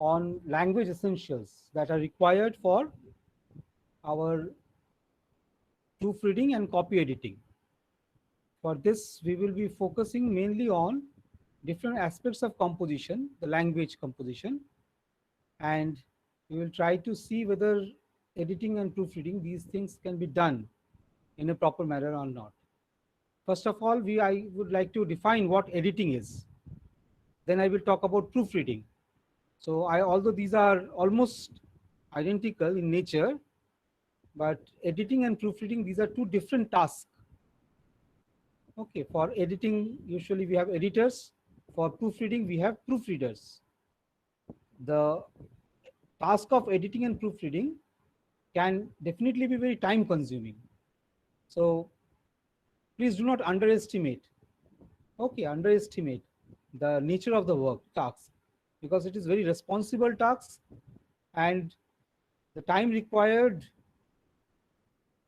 on language essentials that are required for our proofreading and copy editing. For this, we will be focusing mainly on different aspects of composition, the language composition, and we will try to see whether editing and proofreading, these things can be done in a proper manner or not. First of all, I would like to define what editing is. Then I will talk about proofreading. So although these are almost identical in nature, but editing and proofreading, these are two different tasks. Okay, for editing, usually we have editors. For proofreading, we have proofreaders. The task of editing and proofreading can definitely be very time consuming. So please do not underestimate, underestimate the nature of the work task, because it is very responsible task, and the time required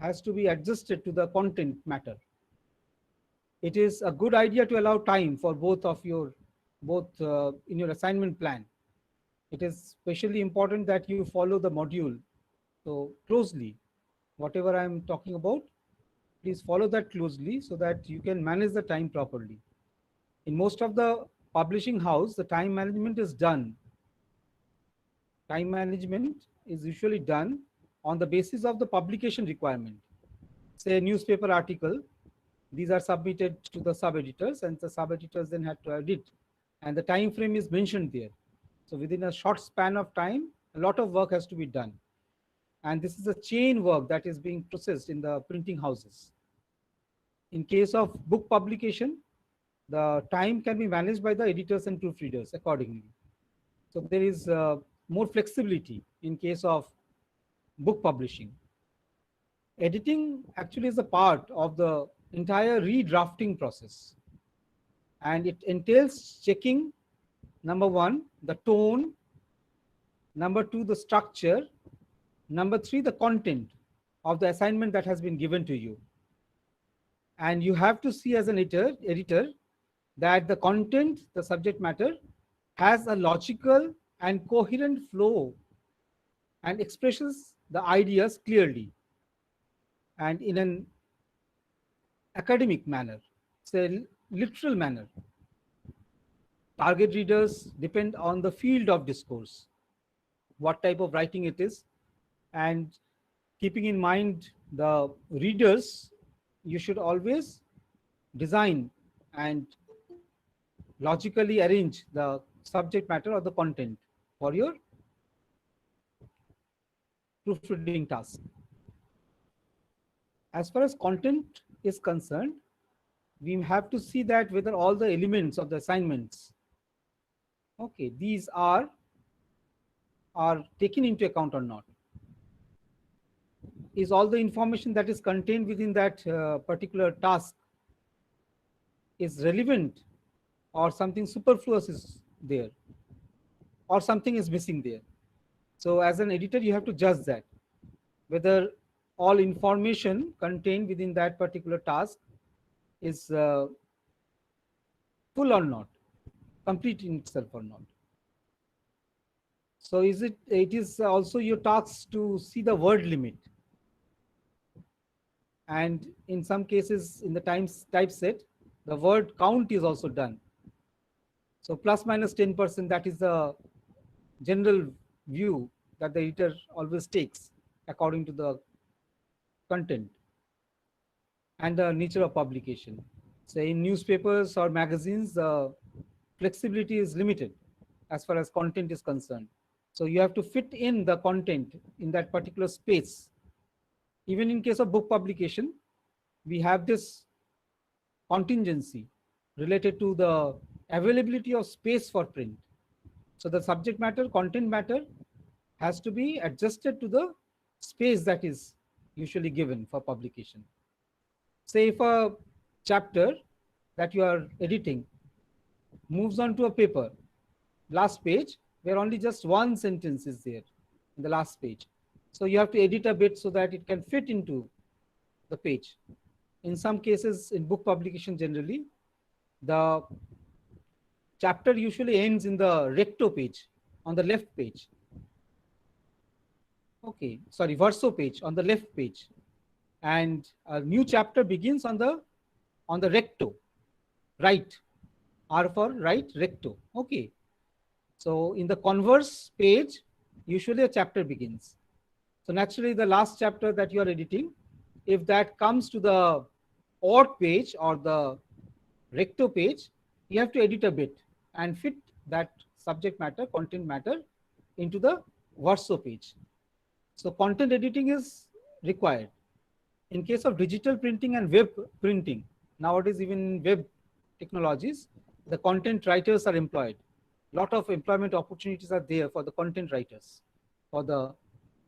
has to be adjusted to the content matter. It is a good idea to allow time for both in your assignment plan. It is especially important that you follow the module so closely. Whatever I am talking about, please follow that closely so that you can manage the time properly. In most of the publishing house, the time management is done. Time management is usually done on the basis of the publication requirement. Say a newspaper article, these are submitted to the sub-editors, and the sub-editors then have to edit, and the time frame is mentioned there. So within a short span of time, a lot of work has to be done. And this is a chain work that is being processed in the printing houses. In case of book publication, the time can be managed by the editors and proofreaders accordingly. So there is more flexibility in case of book publishing. Editing actually is a part of the entire redrafting process, and it entails checking, number one, the tone, number two, the structure, number three, the content of the assignment that has been given to you. And you have to see as an editor that the content, the subject matter, has a logical and coherent flow and expresses the ideas clearly and in an academic manner, say literal manner. Target readers depend on the field of discourse, what type of writing it is, and keeping in mind the readers, you should always design and logically arrange the subject matter or the content for your proofreading task. As far as content is concerned, we have to see that whether all the elements of the assignments, okay, these are taken into account or not. Is all the information that is contained within that particular task is relevant, or something superfluous is there, or something is missing there. So as an editor, you have to judge that whether all information contained within that particular task is full or not, complete in itself or not. So it is also your task to see the word limit, and in some cases in the typeset, the word count is also done. So plus minus 10%, that is the general view that the editor always takes according to the content and the nature of publication. Say in newspapers or magazines, the flexibility is limited as far as content is concerned. So you have to fit in the content in that particular space. Even in case of book publication, we have this contingency related to the availability of space for print. So the subject matter, content matter has to be adjusted to the space that is usually given for publication. Say if a chapter that you are editing moves on to a paper, last page, where only just one sentence is there in the last page. So you have to edit a bit so that it can fit into the page. In some cases, in book publication generally, the chapter usually ends in the recto page. on the left page. Okay, sorry, verso page on the left page, and a new chapter begins on the recto, right, R for right, recto. Okay, so in the converse page, usually a chapter begins. So naturally, the last chapter that you are editing, if that comes to the odd page or the recto page, you have to edit a bit and fit that subject matter, content matter into the verso page. So content editing is required. In case of digital printing and web printing, nowadays even web technologies, the content writers are employed. Lot of employment opportunities are there for the content writers, for the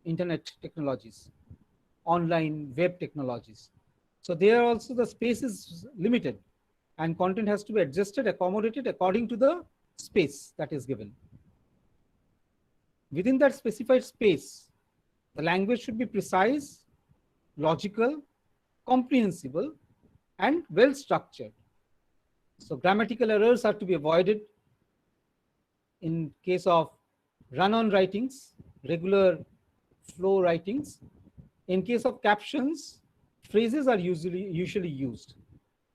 internet technologies, online web technologies. So there also the space is limited and content has to be adjusted, accommodated according to the space that is given. Within that specified space, the language should be precise, logical, comprehensible, and well structured. So grammatical errors are to be avoided in case of run-on writings, regular flow writings. In case of captions, phrases are usually used.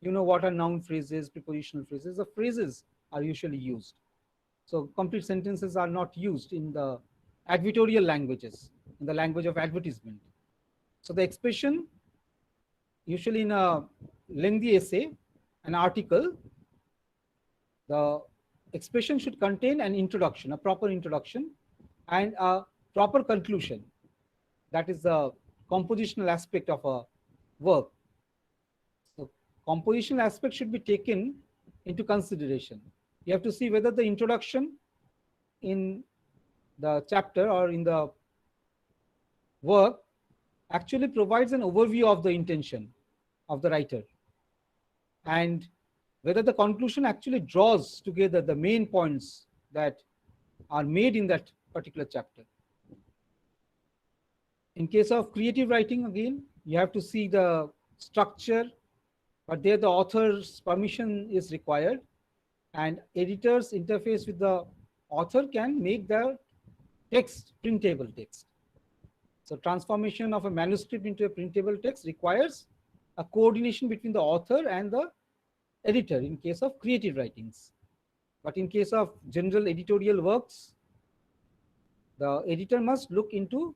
You know what are noun phrases, prepositional phrases. The phrases are usually used. So complete sentences are not used in the advertorial languages, in the language of advertisement. So the expression, usually in a lengthy essay, an article, the expression should contain an introduction, a proper introduction, and a proper conclusion. That is the compositional aspect of a work. So compositional aspect should be taken into consideration. You have to see whether the introduction in the chapter or in the work actually provides an overview of the intention of the writer, and whether the conclusion actually draws together the main points that are made in that particular chapter. In case of creative writing, again, you have to see the structure, but there the author's permission is required, and editors interface with the author can make the text printable text. So transformation of a manuscript into a printable text requires a coordination between the author and the editor in case of creative writings. But in case of general editorial works, the editor must look into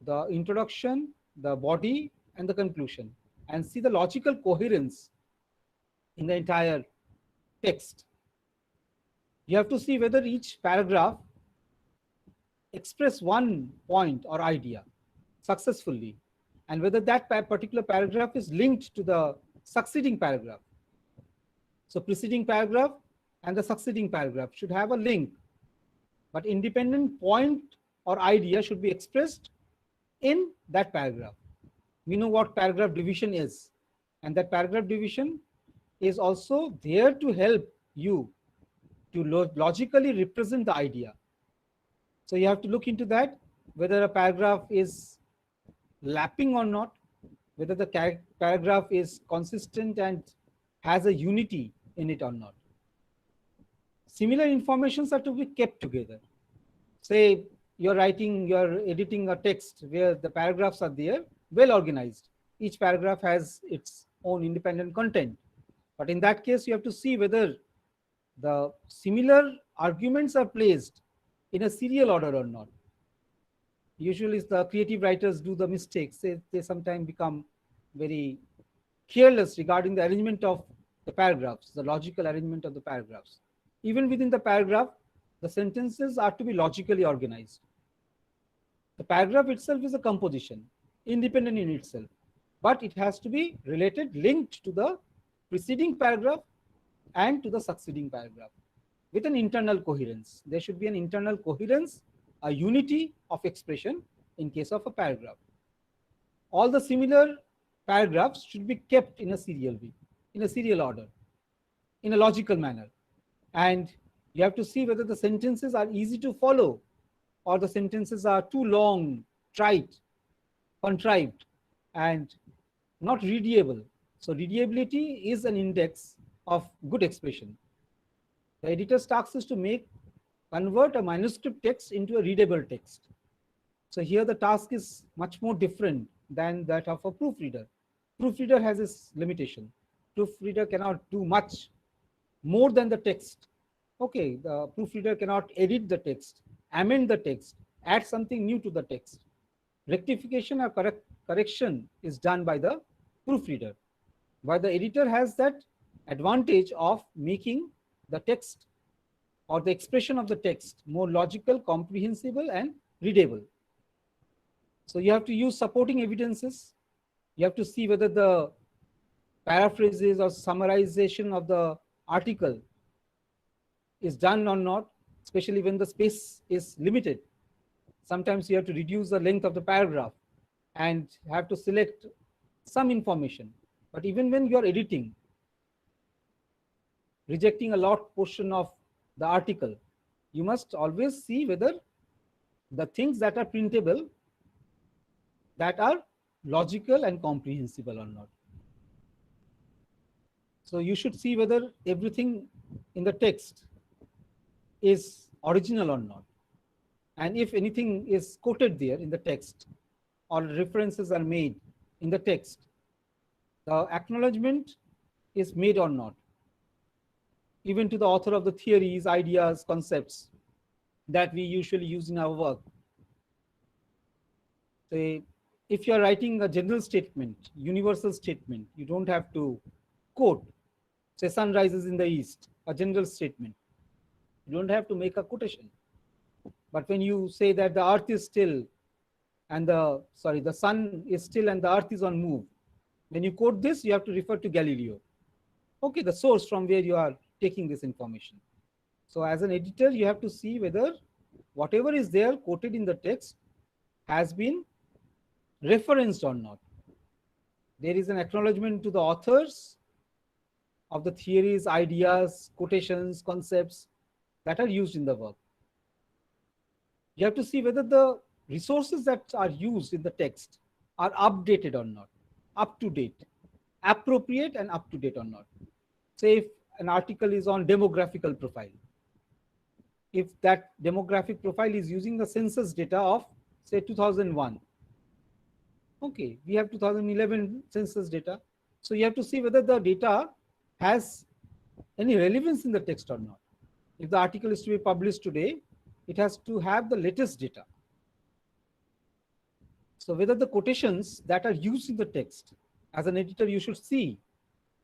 the introduction, the body, and the conclusion, and see the logical coherence in the entire text. You have to see whether each paragraph express one point or idea successfully, and whether that particular paragraph is linked to the succeeding paragraph. So preceding paragraph and the succeeding paragraph should have a link, but independent point or idea should be expressed in that paragraph. We know what paragraph division is, and that paragraph division is also there to help you to logically represent the idea. So you have to look into that, whether a paragraph is lapping or not, whether the paragraph is consistent and has a unity in it or not. Similar informations are to be kept together. Say you're editing a text where the paragraphs are there, well organized. Each paragraph has its own independent content. But in that case, you have to see whether the similar arguments are placed in a serial order or not. Usually the creative writers do the mistakes. They sometimes become very careless regarding the arrangement of the paragraphs, the logical arrangement of the paragraphs. Even within the paragraph, the sentences are to be logically organized. The paragraph itself is a composition, independent in itself, but it has to be related, linked to the preceding paragraph and to the succeeding paragraph with an internal coherence. There should be an internal coherence, a unity of expression in case of a paragraph. All the similar paragraphs should be kept in a serial order, in a logical manner. And you have to see whether the sentences are easy to follow or the sentences are too long, trite, contrived, and not readable. So readability is an index of good expression. The editor's task is to make convert a manuscript text into a readable text. So here the task is much more different than that of a proofreader. Proofreader has its limitation. Proofreader cannot do much more than the text. Okay, the proofreader cannot edit the text, amend the text, add something new to the text. Rectification or correction is done by the proofreader, while the editor has that advantage of making the text or the expression of the text more logical, comprehensible, and readable. So you have to use supporting evidences. You have to see whether the paraphrases or summarization of the article is done or not, especially when the space is limited. Sometimes you have to reduce the length of the paragraph and have to select some information. But even when you are editing, rejecting a lot portion of the article, you must always see whether the things that are printable, that are logical and comprehensible or not. So you should see whether everything in the text is original or not. And if anything is quoted there in the text or references are made in the text, the acknowledgement is made or not, even to the author of the theories, ideas, concepts that we usually use in our work. Say, if you are writing a general statement, universal statement, you don't have to quote, say, sun rises in the east, a general statement. You don't have to make a quotation. But when you say that the earth is still and the sun is still and the earth is on move, when you quote this, you have to refer to Galileo. Okay, the source from where you are taking this information. So as an editor, you have to see whether whatever is there quoted in the text has been referenced or not. There is an acknowledgement to the authors of the theories, ideas, quotations, concepts that are used in the work. You have to see whether the resources that are used in the text are updated or not, up to date, appropriate and up to date or not. Say if an article is on demographical profile, if that demographic profile is using the census data of say 2001, okay, we have 2011 census data. So you have to see whether the data has any relevance in the text or not. If the article is to be published today, it has to have the latest data. So whether the quotations that are used in the text, as an editor, you should see,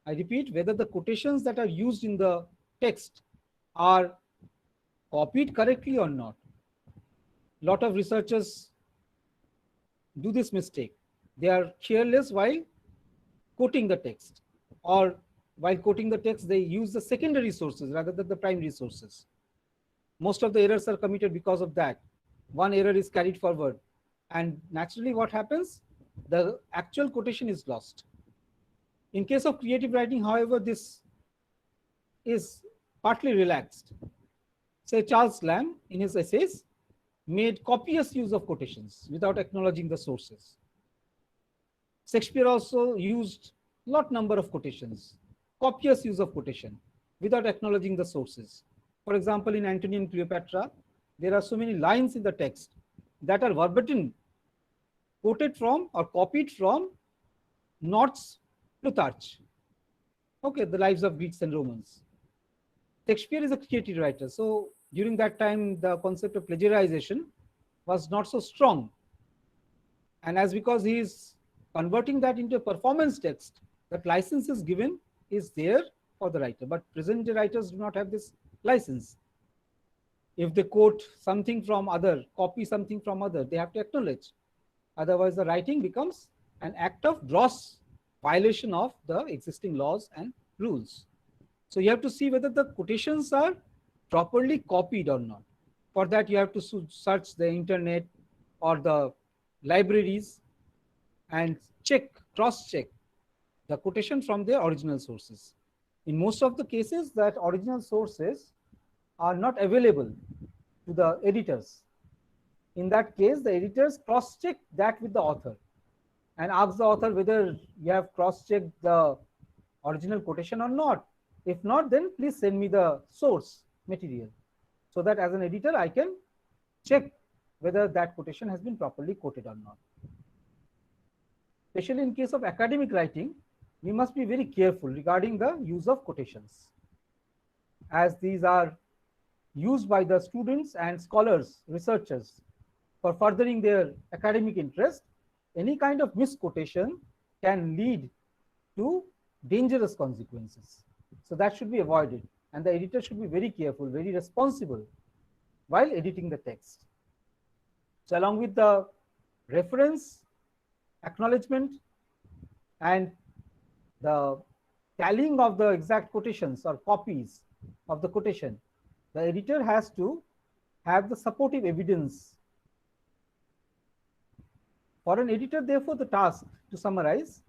I repeat, whether the quotations that are used in the text are copied correctly or not. A lot of researchers do this mistake. They are careless while quoting the text, or while quoting the text, they use the secondary sources rather than the primary sources. Most of the errors are committed because of that. One error is carried forward. And naturally what happens? The actual quotation is lost. In case of creative writing, however, this is partly relaxed. Say Charles Lamb, in his essays, made copious use of quotations without acknowledging the sources. Shakespeare also used lot number of quotations, copious use of quotation without acknowledging the sources. For example, in Antony and Cleopatra, there are so many lines in the text that are verbatim quoted from or copied from North's Plutarch. Okay, the lives of Greeks and Romans. Shakespeare is a creative writer, so during that time, the concept of plagiarization was not so strong. And as because he is converting that into a performance text, that license is given, is there for the writer. But present day writers do not have this license. If they quote something from other, copy something from other, they have to acknowledge. Otherwise, the writing becomes an act of gross violation of the existing laws and rules. So you have to see whether the quotations are properly copied or not. For that, you have to search the internet or the libraries and check, cross-check the quotation from their original sources. In most of the cases, that original sources are not available to the editors. In that case, the editors cross-check that with the author and ask the author whether you have cross-checked the original quotation or not. If not, then please send me the source material. so that as an editor I can check whether that quotation has been properly quoted or not. Especially in case of academic writing, we must be very careful regarding the use of quotations, as these are used by the students and scholars, researchers for furthering their academic interest. Any kind of misquotation can lead to dangerous consequences. So that should be avoided, and the editor should be very careful, very responsible while editing the text. So along with the reference, acknowledgement, and the tallying of the exact quotations or copies of the quotation, the editor has to have the supportive evidence. For an editor, therefore, the task to summarize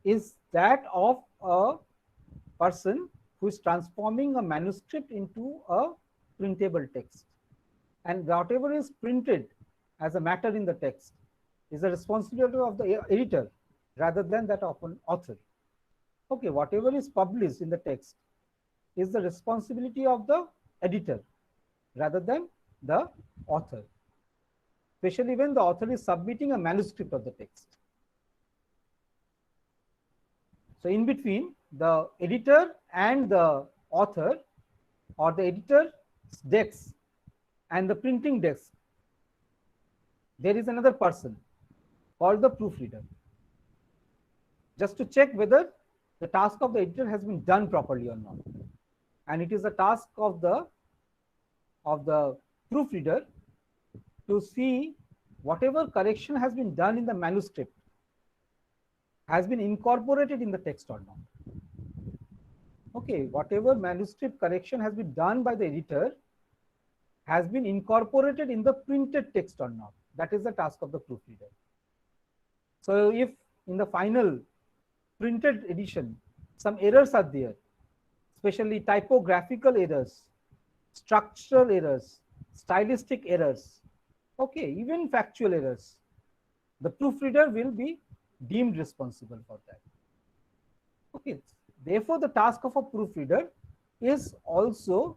is that of a person who is transforming a manuscript into a printable text. And whatever is printed as a matter in the text is the responsibility of the editor rather than that of an author. Okay, whatever is published in the text is the responsibility of the editor rather than the author, especially when the author is submitting a manuscript of the text. So in between the editor and the author, or the editor's desk and the printing desk, there is another person called the proofreader, just to check whether the task of the editor has been done properly or not. And it is a task of the proofreader to see whatever correction has been done in the manuscript has been incorporated in the text or not. Okay, whatever manuscript correction has been done by the editor has been incorporated in the printed text or not. That is the task of the proofreader. So if in the final printed edition some errors are there, especially typographical errors, structural errors, stylistic errors, okay, even factual errors, the proofreader will be deemed responsible for that. Okay, therefore the task of a proofreader is also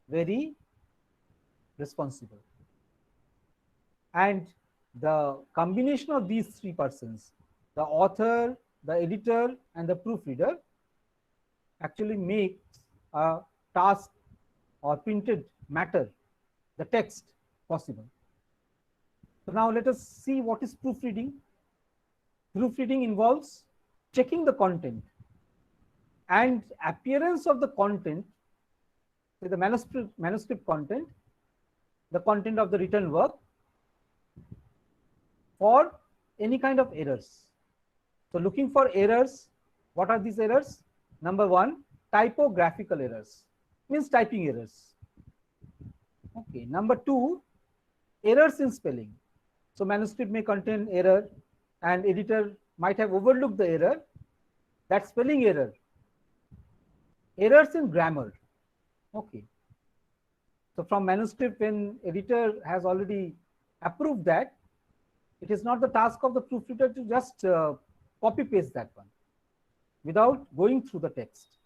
very responsible. And the combination of these three persons, the author, the editor, and the proofreader, actually makes a task or printed matter, the text, possible. So now let us see what is proofreading. Proofreading involves checking the content and appearance of the content, say the manuscript content, the content of the written work, for any kind of errors. So looking for errors, what are these errors? Number one, typographical errors, means typing errors. Okay, number two, errors in spelling. So manuscript may contain error and editor might have overlooked the error, that spelling error. Errors in grammar. Okay. So from manuscript, when editor has already approved that, it is not the task of the proofreader to just copy paste that one without going through the text.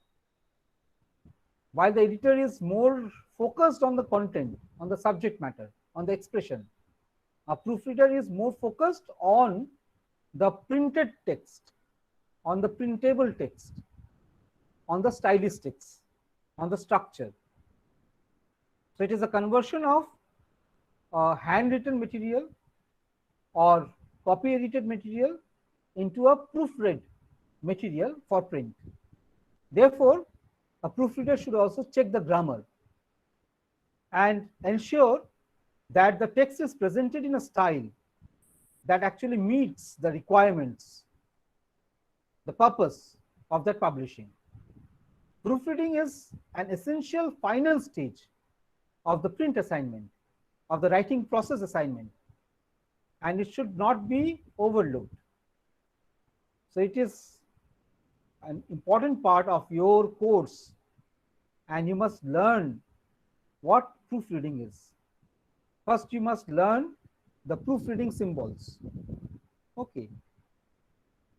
While the editor is more focused on the content, on the subject matter, on the expression, a proofreader is more focused on the printed text, on the printable text, on the stylistics, on the structure. So it is a conversion of handwritten material or copy edited material into a proofread material for print. Therefore, a proofreader should also check the grammar and ensure that the text is presented in a style that actually meets the requirements, the purpose of that publishing. Proofreading is an essential final stage of the print assignment, of the writing process assignment, and it should not be overlooked. So it is an important part of your course, and you must learn what proofreading is. First, you must learn the proofreading symbols. Okay,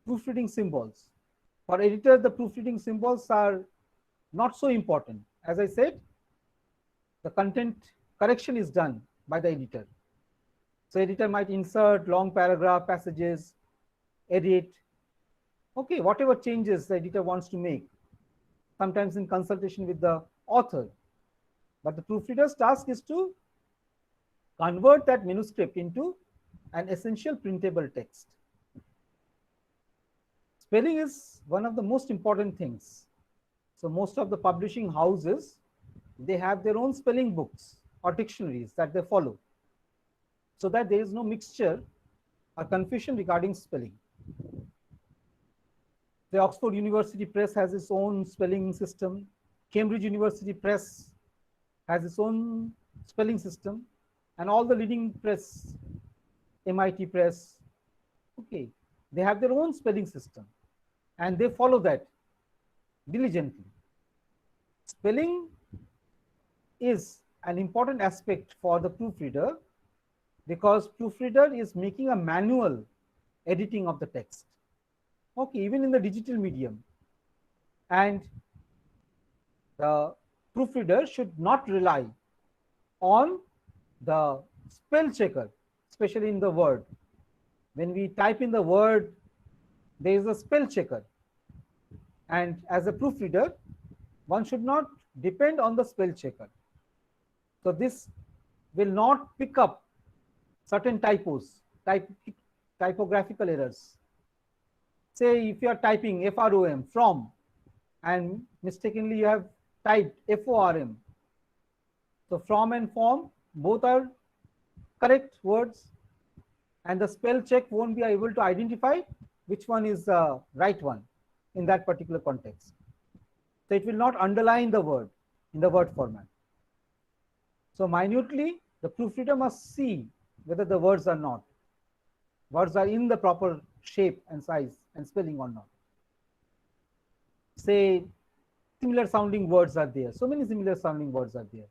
proofreading symbols. For editor, the proofreading symbols are not so important. As I said, the content correction is done by the editor. So editor might insert long paragraph passages, edit, okay, whatever changes the editor wants to make, sometimes in consultation with the author. But the proofreader's task is to convert that manuscript into an essential printable text. Spelling is one of the most important things. So most of the publishing houses, they have their own spelling books or dictionaries that they follow, so that there is no mixture or confusion regarding spelling. The Oxford University Press has its own spelling system. Cambridge University Press has its own spelling system, and all the leading press, MIT Press, okay, they have their own spelling system, and they follow that diligently. Spelling is an important aspect for the proofreader, because proofreader is making a manual editing of the text, okay, even in the digital medium. And the proofreader should not rely on the spell checker, especially in the Word. When we type in the word, there is a spell checker, and as a proofreader, one should not depend on the spell checker. So this will not pick up certain typos, typographical errors. Say if you are typing from, and mistakenly you have typed FORM. So from and form, both are correct words, and the spell check won't be able to identify which one is the right one in that particular context. So it will not underline the word in the Word format. So minutely, the proofreader must see whether the words are in the proper shape and size and spelling or not. Say similar sounding words are there. So many similar sounding words are there.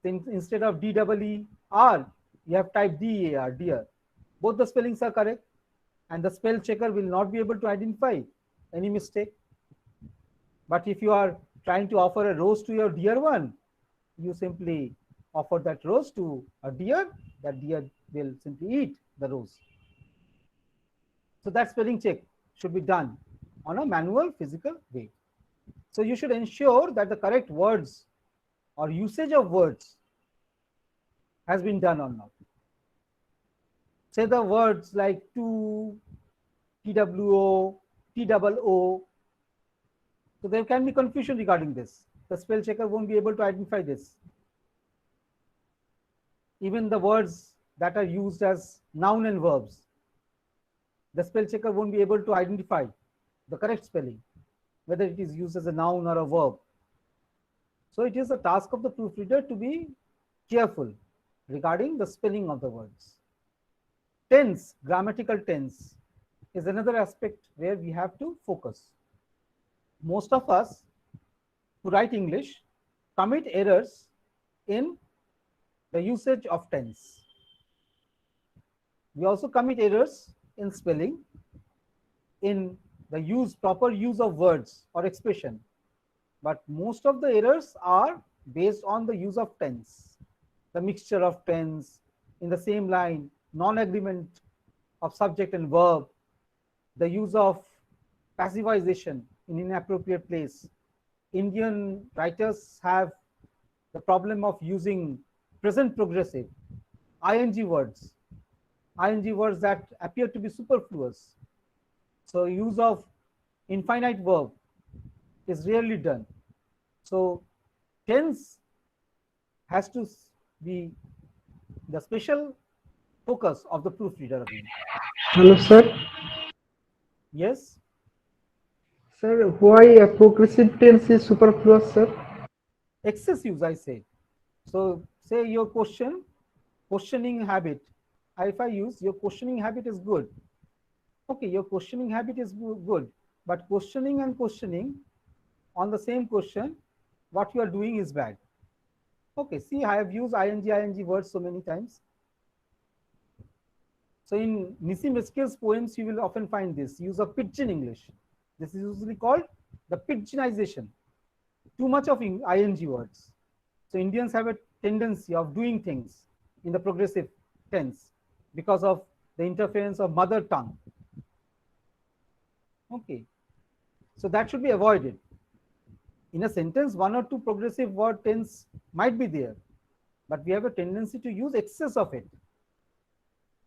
Then instead of DEER, you have typed DEAR, dear. Both the spellings are correct, and the spell checker will not be able to identify any mistake. But if you are trying to offer a rose to your dear one, you simply offer that rose to a deer. That deer will simply eat the rose. So that spelling check should be done on a manual, physical way. So you should ensure that the correct words or usage of words has been done or not. Say the words like to, TWO, TOO. So there can be confusion regarding this. The spell checker won't be able to identify this. Even the words that are used as noun and verbs, the spell checker won't be able to identify the correct spelling, whether it is used as a noun or a verb. So it is a task of the proofreader to be careful regarding the spelling of the words. Tense, grammatical tense is another aspect where we have to focus. Most of us who write English commit errors in the usage of tense. We also commit errors in spelling, in the proper use of words or expression. But most of the errors are based on the use of tense, the mixture of tense in the same line, non-agreement of subject and verb, the use of passivization in inappropriate place. Indian writers have the problem of using present progressive, ing words that appear to be superfluous. So use of infinite verb is rarely done. So tense has to be the special focus of the proofreader again. Hello, sir. Yes? Sir, why a progressive tense is superfluous, sir? Excess use, I say. So say your questioning habit. If I use your questioning habit is good. Okay, your questioning habit is good, but questioning and questioning on the same question, what you are doing is bad. Okay, see, I have used ing words so many times. So in Nissim Eskel's poems, you will often find this use of pidgin English. This is usually called the pidginization. Too much of ing words. So Indians have a tendency of doing things in the progressive tense because of the interference of mother tongue. Okay, so that should be avoided. In a sentence, one or two progressive word tense might be there, but we have a tendency to use excess of it.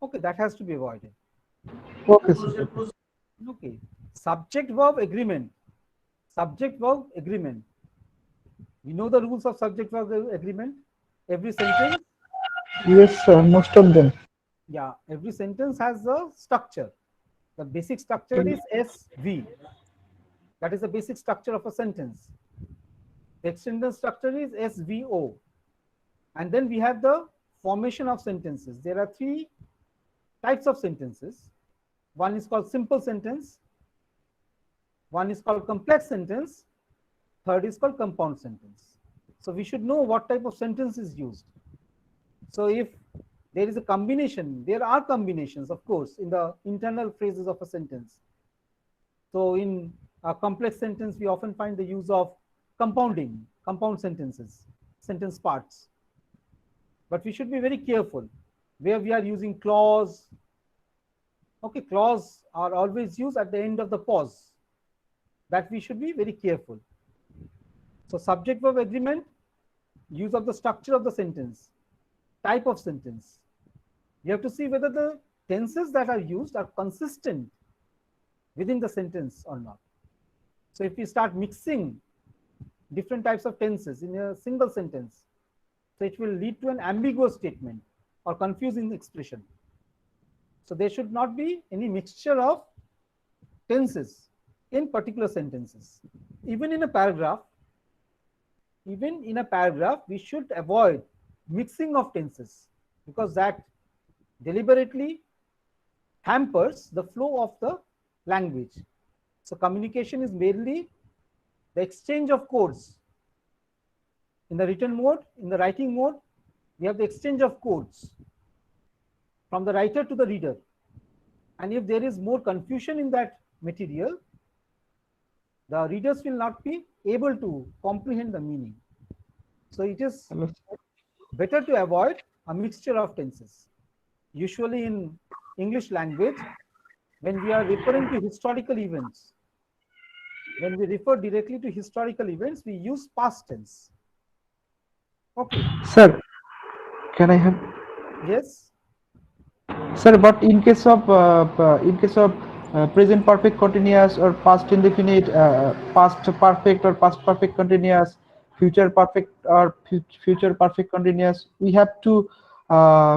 Okay, that has to be avoided. Okay, sir. Okay, subject verb agreement. Subject verb agreement. You know the rules of subject verb agreement? Every sentence, Yes, sir. Most of them. yeah, every sentence has a structure. The basic structure is SV. That is the basic structure of a sentence. The extended structure is SVO. And then we have the formation of sentences. There are three types of sentences. One is called simple sentence. One is called complex sentence. Third is called compound sentence. So we should know what type of sentence is used. So if there is a combination, there are combinations, of course, in the internal phrases of a sentence. So in a complex sentence, we often find the use of compounding, compound sentences, sentence parts. But we should be very careful where we are using clause. Okay, clause are always used at the end of the pause. That we should be very careful. So subject verb agreement, use of the structure of the sentence, type of sentence. You have to see whether the tenses that are used are consistent within the sentence or not. So if we start mixing different types of tenses in a single sentence, so it will lead to an ambiguous statement or confusing expression. So there should not be any mixture of tenses in particular sentences. Even in a paragraph, we should avoid mixing of tenses because that deliberately hampers the flow of the language. So communication is mainly the exchange of codes. In the written mode, in the writing mode, we have the exchange of codes from the writer to the reader. And if there is more confusion in that material, the readers will not be able to comprehend the meaning. So it is better to avoid a mixture of tenses. Usually in English language, when we are referring to historical events, when we refer directly to historical events, we use past tense. Okay. Sir, can I have? Yes. Sir, but in case of present perfect continuous or past indefinite, past perfect or past perfect continuous, future perfect or future perfect continuous, we have to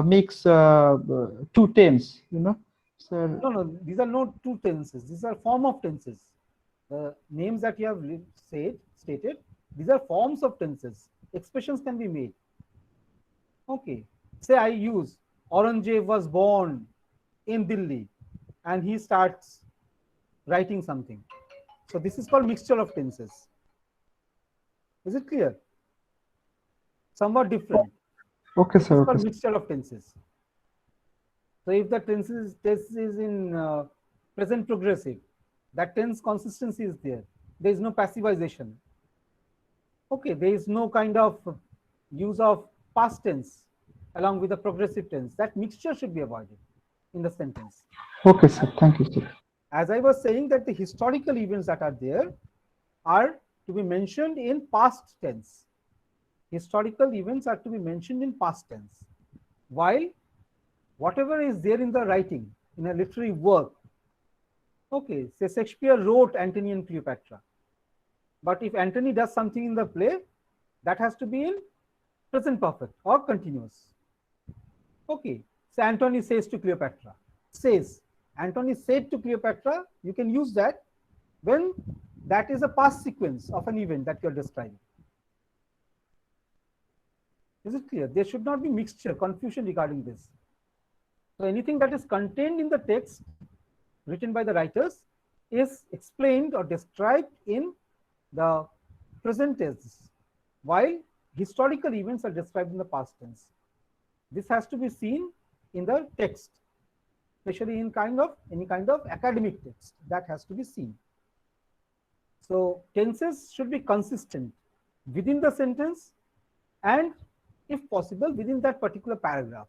mix two tense. You know, sir. No, no, these are not two tenses. These are form of tenses. The names that you have stated, these are forms of tenses. Expressions can be made. Okay. Say I use Aurangzeb was born in Delhi and he starts writing something. So this is called mixture of tenses. Is it clear? Somewhat different. Okay, This sir. is Okay, called sir. mixture of tenses. So if the tense is in present progressive, that tense consistency is there. There is no passivization. Okay, there is no kind of use of past tense along with the progressive tense. That mixture should be avoided in the sentence. Okay, sir. Thank you, sir. As I was saying that the historical events that are there are to be mentioned in past tense. Historical events are to be mentioned in past tense. While whatever is there in the writing, in a literary work, okay, say Shakespeare wrote Antony and Cleopatra. But if Antony does something in the play, that has to be in present perfect or continuous. Okay, so Antony says to Cleopatra, says, Antony said to Cleopatra, you can use that when that is a past sequence of an event that you're describing. Is it clear? There should not be mixture, confusion regarding this. So anything that is contained in the text written by the writers is explained or described in the present tense, while historical events are described in the past tense. This has to be seen in the text, especially in any kind of academic text. That has to be seen. So tenses should be consistent within the sentence and if possible, within that particular paragraph.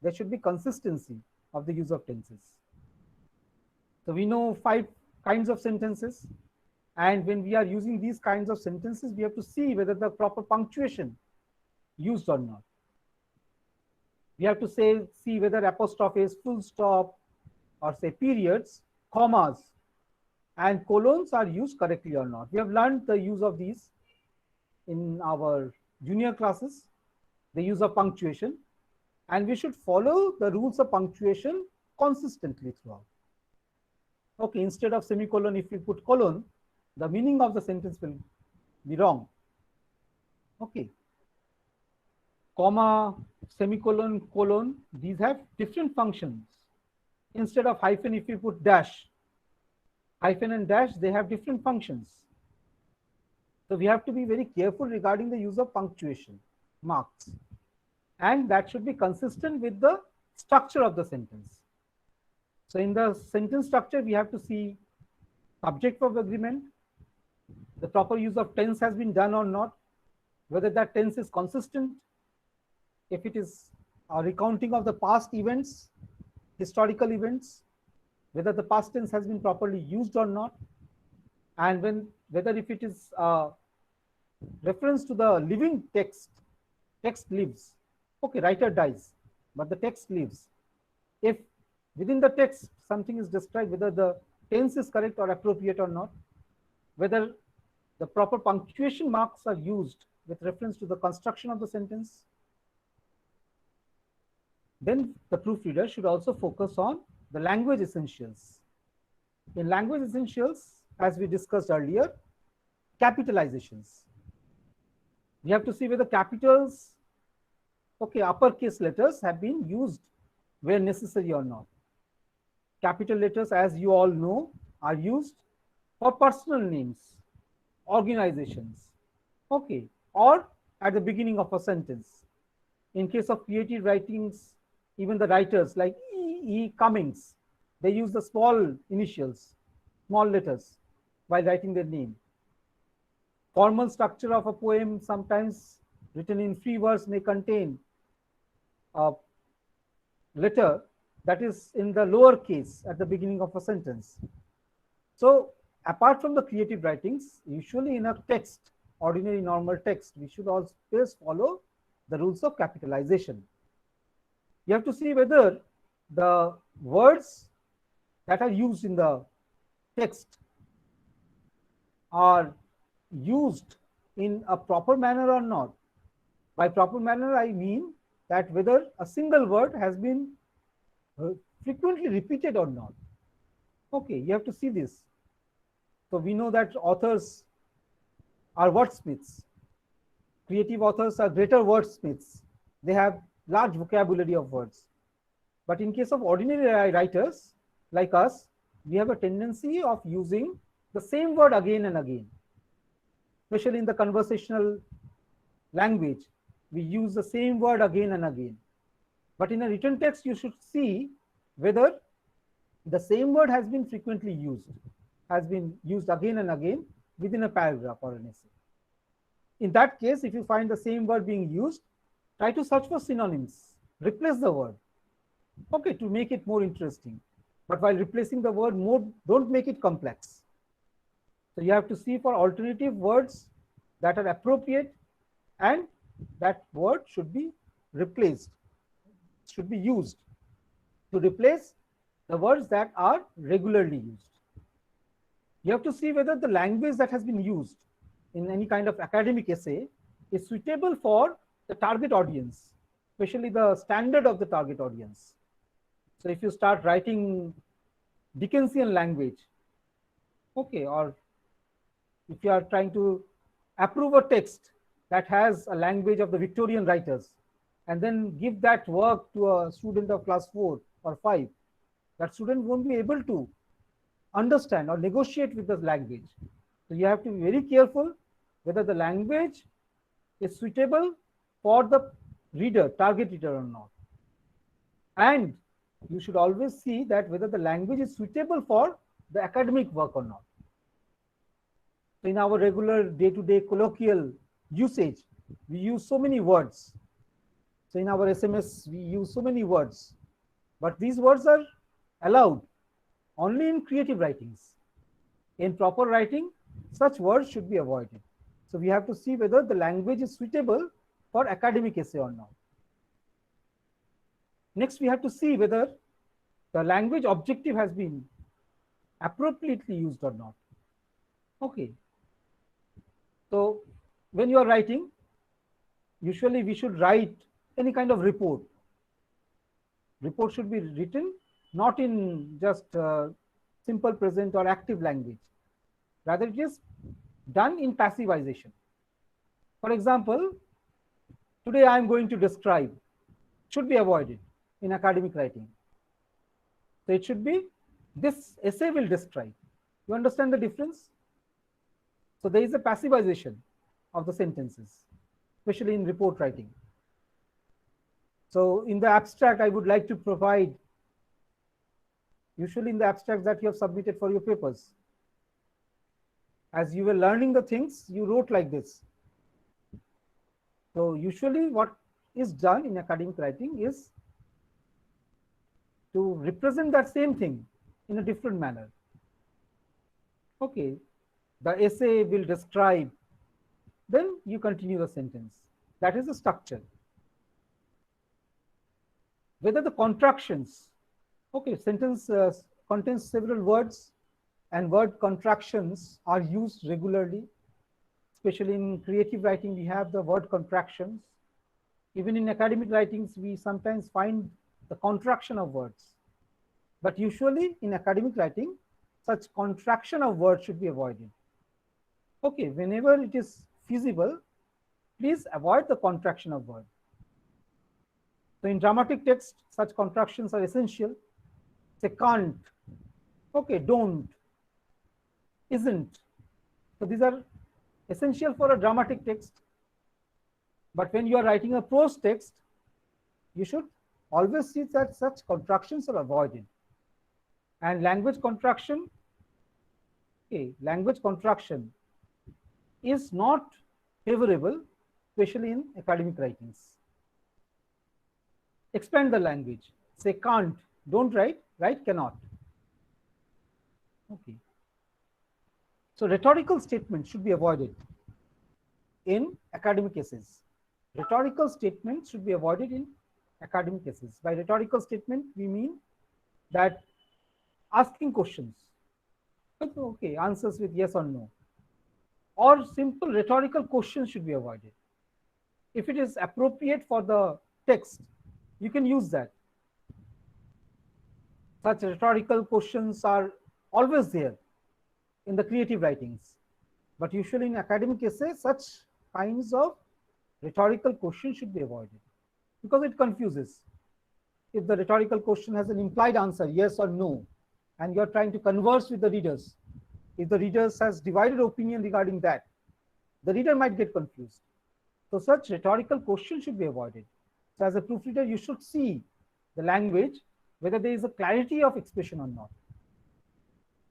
There should be consistency of the use of tenses. So we know 5 kinds of sentences, and when we are using these kinds of sentences, we have to see whether the proper punctuation used or not. We have to see whether apostrophes, full stop, or say periods, commas, and colons are used correctly or not. We have learned the use of these in our junior classes, the use of punctuation, and we should follow the rules of punctuation consistently throughout. Okay, instead of semicolon, if we put colon, the meaning of the sentence will be wrong. Okay. Comma, semicolon, colon, these have different functions. Instead of hyphen, if we put dash, hyphen and dash, they have different functions. So we have to be very careful regarding the use of punctuation marks. And that should be consistent with the structure of the sentence. So in the sentence structure, we have to see subject verb agreement, the proper use of tense has been done or not, whether that tense is consistent, if it is a recounting of the past events, historical events, whether the past tense has been properly used or not, and whether if it is reference to the living text, text lives. Okay, writer dies, but the text lives. If within the text something is described, whether the tense is correct or appropriate or not, whether the proper punctuation marks are used with reference to the construction of the sentence, then the proofreader should also focus on the language essentials. In language essentials, as we discussed earlier, capitalizations. We have to see whether capitals, okay, uppercase letters have been used where necessary or not. Capital letters, as you all know, are used for personal names, organizations, okay, or at the beginning of a sentence. In case of creative writings, even the writers like E. Cummings, they use the small initials, small letters while writing their name. Formal structure of a poem, sometimes written in free verse, may contain a letter that is in the lower case at the beginning of a sentence. So apart from the creative writings, usually in a text, ordinary normal text, we should always follow the rules of capitalization. You have to see whether the words that are used in the text are used in a proper manner or not. By proper manner, I mean that whether a single word has been frequently repeated or not. Okay, you have to see this. So we know that authors are wordsmiths. Creative authors are greater wordsmiths. They have large vocabulary of words. But in case of ordinary writers like us, we have a tendency of using the same word again and again. Especially in the conversational language, we use the same word again and again. But in a written text, you should see whether the same word has been frequently used, has been used again and again within a paragraph or an essay. In that case, if you find the same word being used, try to search for synonyms, replace the word, okay, to make it more interesting. But while replacing the word, don't make it complex. So you have to see for alternative words that are appropriate, and that word should be replaced, should be used to replace the words that are regularly used. You have to see whether the language that has been used in any kind of academic essay is suitable for the target audience, especially the standard of the target audience. So if you start writing Dickensian language, okay, or if you are trying to approve a text that has a language of the Victorian writers, and then give that work to a student of class 4 or 5, that student won't be able to understand or negotiate with the language. So you have to be very careful whether the language is suitable for the reader, target reader or not. And you should always see that whether the language is suitable for the academic work or not. In our regular day-to-day colloquial usage, we use so many words. So in our SMS, we use so many words, but these words are allowed only in creative writings. In proper writing, such words should be avoided. So we have to see whether the language is suitable for academic essay or not. Next, we have to see whether the language objective has been appropriately used or not. Okay. So when you are writing, usually we should write any kind of report. Report should be written not in just simple present or active language. Rather, it is done in passivization. For example, today I am going to describe, should be avoided in academic writing. So it should be, this essay will describe. You understand the difference? So there is a passivization of the sentences, especially in report writing. So in the abstract, I would like to provide, usually in the abstract that you have submitted for your papers, as you were learning the things, you wrote like this. So usually what is done in academic writing is to represent that same thing in a different manner. Okay, the essay will describe, then you continue the sentence. That is the structure. Whether the contractions, okay, sentence contains several words and word contractions are used regularly, especially in creative writing, we have the word contractions. Even in academic writings, we sometimes find the contraction of words. But usually in academic writing, such contraction of words should be avoided. Okay, whenever it is feasible, please avoid the contraction of words. So in dramatic text, such contractions are essential. Say can't, okay, don't, isn't. So these are essential for a dramatic text. But when you are writing a prose text, you should always see that such contractions are avoided. And language contraction, okay, language contraction is not favorable, especially in academic writings. Expand the language. Say can't, don't write, write cannot. Okay. So rhetorical statements should be avoided in academic essays. Rhetorical statements should be avoided in academic essays. By rhetorical statement, we mean that asking questions, okay, answers with yes or no, or simple rhetorical questions should be avoided. If it is appropriate for the text, you can use that. Such rhetorical questions are always there in the creative writings, but usually in academic essays, such kinds of rhetorical questions should be avoided because it confuses. If the rhetorical question has an implied answer, yes or no, and you're trying to converse with the readers, if the readers has divided opinion regarding that, the reader might get confused. So such rhetorical questions should be avoided. So as a proofreader, you should see the language, whether there is a clarity of expression or not.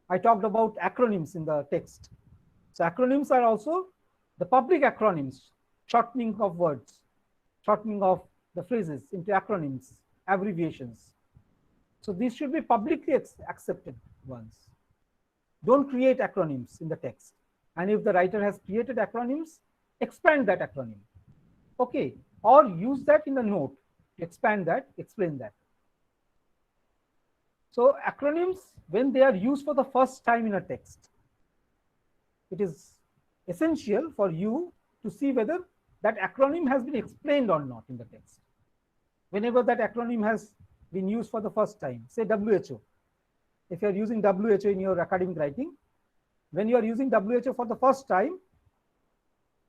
I talked about acronyms in the text. So acronyms are also the public acronyms, shortening of words, shortening of the phrases into acronyms, abbreviations. So these should be publicly accepted ones. Don't create acronyms in the text. And if the writer has created acronyms, expand that acronym. Okay, or use that in the note, expand that, explain that. So acronyms, when they are used for the first time in a text, it is essential for you to see whether that acronym has been explained or not in the text. Whenever that acronym has been used for the first time, say WHO. If you are using WHO in your academic writing, when you are using WHO for the first time,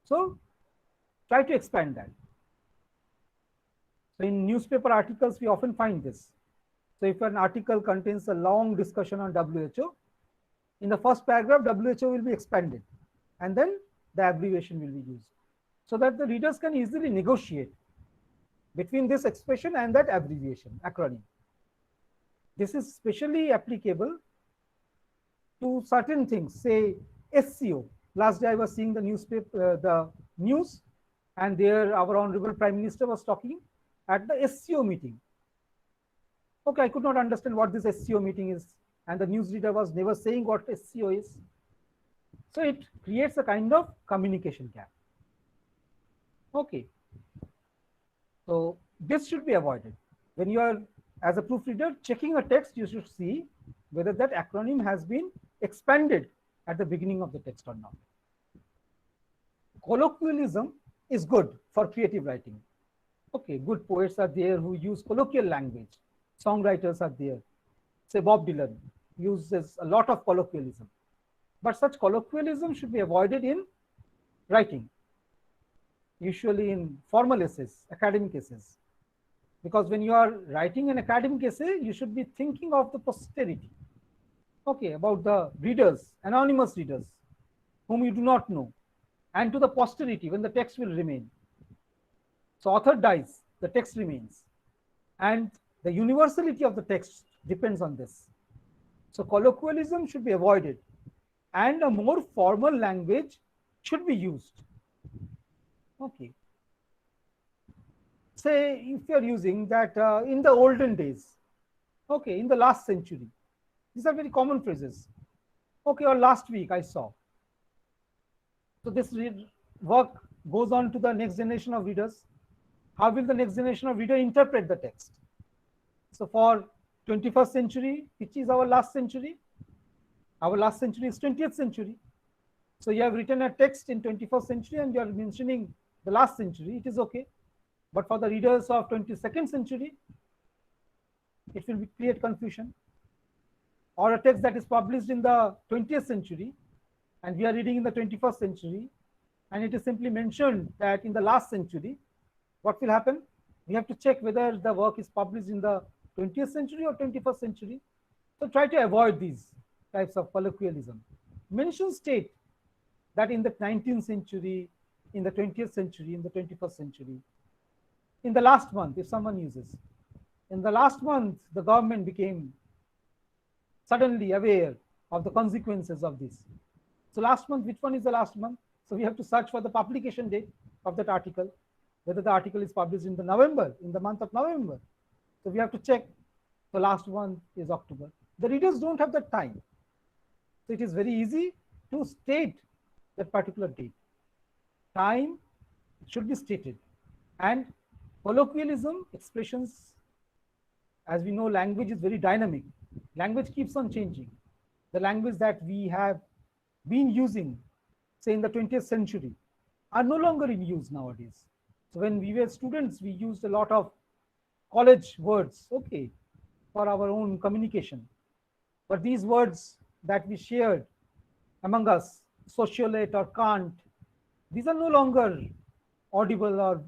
so try to expand that. So in newspaper articles, we often find this. So if an article contains a long discussion on WHO, in the first paragraph, WHO will be expanded, and then the abbreviation will be used, so that the readers can easily negotiate between this expression and that abbreviation, acronym. This is especially applicable to certain things, say SCO. Last day I was seeing the newspaper, the news, and there our Honorable Prime Minister was talking at the SCO meeting. Okay, I could not understand what this SCO meeting is, and the newsreader was never saying what SCO is. So it creates a kind of communication gap. Okay. So this should be avoided. When you are, as a proofreader, checking a text, you should see whether that acronym has been expanded at the beginning of the text or not. Colloquialism is good for creative writing. Okay, good poets are there who use colloquial language. Songwriters are there. Say Bob Dylan uses a lot of colloquialism. But such colloquialism should be avoided in writing, usually in formal essays, academic essays. Because when you are writing an academic essay, you should be thinking of the posterity. Okay, about the readers, anonymous readers, whom you do not know, and to the posterity when the text will remain. So author dies, the text remains. And the universality of the text depends on this. So colloquialism should be avoided, and a more formal language should be used. Okay. Say if you are using that in the olden days, okay, in the last century, these are very common phrases. Okay, or last week I saw. So this work goes on to the next generation of readers. How will the next generation of reader interpret the text? So for 21st century, which is our last century is 20th century. So you have written a text in 21st century and you are mentioning the last century, it is okay. But for the readers of 22nd century, it will create confusion. Or a text that is published in the 20th century and we are reading in the 21st century, and it is simply mentioned that in the last century, what will happen? We have to check whether the work is published in the 20th century or 21st century. So try to avoid these types of colloquialism. Mention state that in the 19th century, in the 20th century, in the 21st century. In the last month, if someone uses, in the last month, the government became suddenly aware of the consequences of this. So last month, which one is the last month? So we have to search for the publication date of that article, whether the article is published in the month of November. So we have to check. The last one is October. The readers don't have that time. So it is very easy to state that particular date. Time should be stated. And colloquialism, expressions, as we know, language is very dynamic. Language keeps on changing. The language that we have been using, say in the 20th century, are no longer in use nowadays. So when we were students, we used a lot of college words, okay, for our own communication. But these words that we shared among us, sociolate or Kant, these are no longer audible or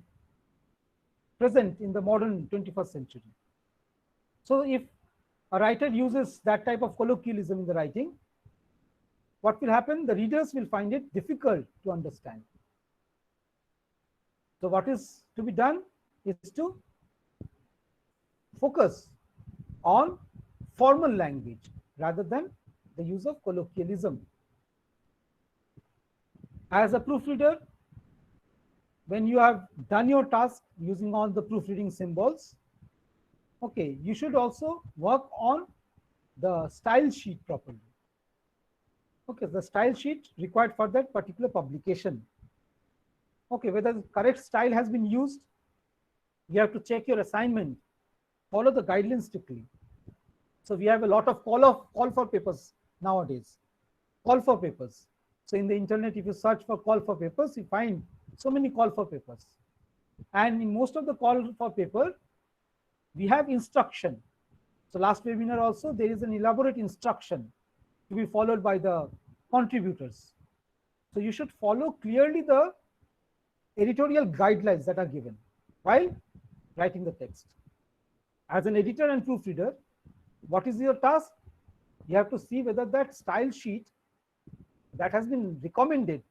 present in the modern 21st century. So if a writer uses that type of colloquialism in the writing, what will happen? The readers will find it difficult to understand. So what is to be done is to focus on formal language rather than the use of colloquialism. As a proofreader, when you have done your task using all the proofreading symbols, okay, you should also work on the style sheet properly. Okay, the style sheet required for that particular publication. Okay, whether the correct style has been used, you have to check your assignment, follow the guidelines strictly. So we have a lot of call for papers nowadays. Call for papers. So in the internet, if you search for call for papers, you find so many call for papers. And in most of the call for paper, we have instruction. So last webinar also, there is an elaborate instruction to be followed by the contributors. So you should follow clearly the editorial guidelines that are given while writing the text. As an editor and proofreader, what is your task? You have to see whether that style sheet that has been recommended